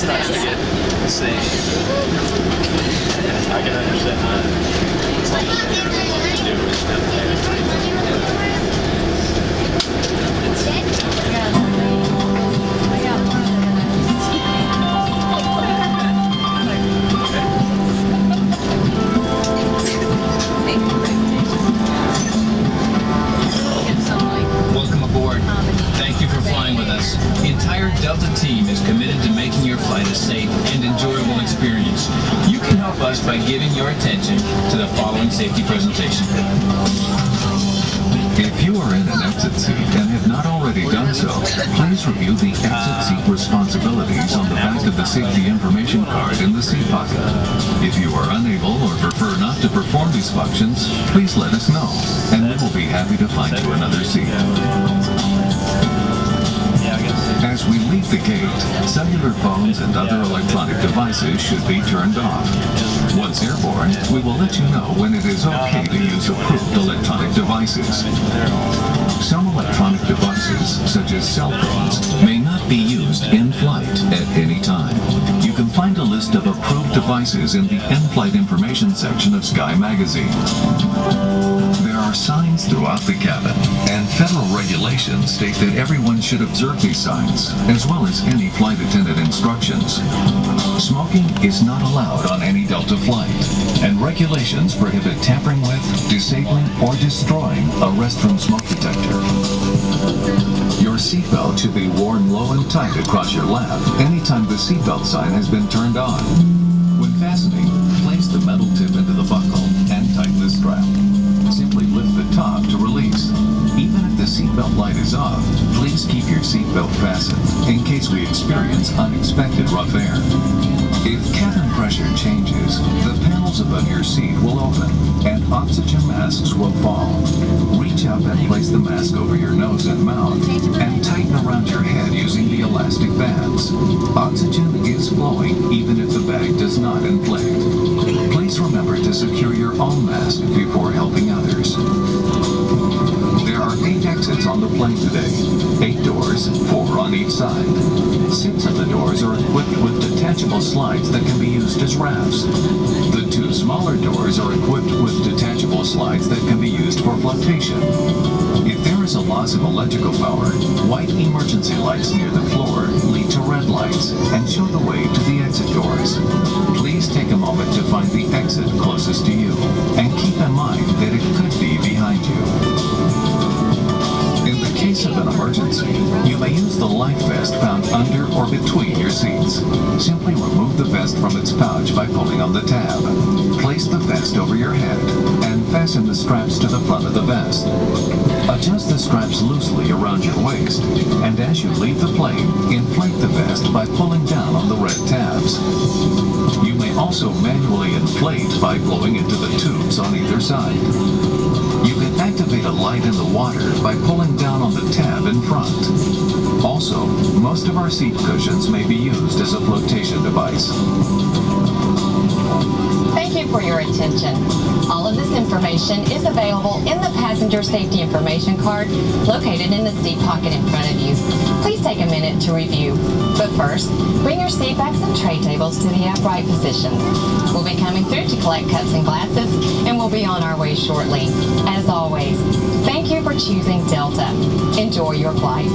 It's nice to get the same. I can understand that. It's like what to do is Welcome aboard. Thank you for flying with us. The entire Delta team is committed to making your flight a safe and enjoyable experience. You can help us by giving your attention to the following safety presentation. If you are in an exit seat and have not already done so, please review the exit seat responsibilities on the back of the safety information card in the seat pocket. If you are unable or prefer not to perform these functions, please let us know, and we will be happy to find you another seat. As we leave the gate, cellular phones and other electronic devices should be turned off. Once airborne, we will let you know when it is okay to use approved electronic devices. Some electronic devices, such as cell phones, may not be used in flight at any time. You can find a list of approved devices in the in-flight information section of Sky Magazine. There are signs throughout the cabin, and federal regulations state that everyone should observe these signs, as well as any flight attendant instructions. Smoking is not allowed on any Delta flight, and regulations prohibit tampering with, disabling, or destroying a restroom smoke detector. Your seatbelt should be worn low and tight across your lap anytime the seatbelt sign has been turned on. When fastening, place the metal tip into the buckle and tighten the strap. Simply lift the top to release. Even if the seatbelt light is off, please keep your seatbelt fastened in case we experience unexpected rough air. If cabin pressure changes, the panels above your seat will open and oxygen masks will fall. Reach up and place the mask over your nose and mouth and tighten around your head using the elastic bands. Oxygen is flowing even if the bag does not inflate. Please remember to secure your own mask before helping others. There are 8 exits on the plane today. 8 doors, 4 on each side. 6 of the doors are equipped with detachable slides that can be used as rafts. The 2 smaller doors are equipped with detachable slides that can be used for flotation. If there is a loss of electrical power, white emergency lights near the floor lead to red lights and show the way to the exit doors. Please take a moment to find the exit closest to you, and keep in mind that it could be behind you. In the case of an emergency, you may use the life vest found under or between your seats. Simply remove the vest from its pouch by pulling on the tab. Place the vest over your head and fasten the straps to the front of the vest. Adjust the straps loosely around your waist, and as you leave the plane, inflate the vest by pulling down on the red tabs. You may also manually inflate by blowing into the tubes on either side. You can activate a light in the water by pulling down on the tab in front. Also, most of our seat cushions may be used as a flotation device. Thank you for your attention. All of this information is available in the passenger safety information card located in the seat pocket in front of you. Please take a minute to review. But first, bring your seat backs and tray tables to the upright position. We'll be coming through to collect cups and glasses, and we'll be on our way shortly. As always, thank you for choosing Delta. Enjoy your flight.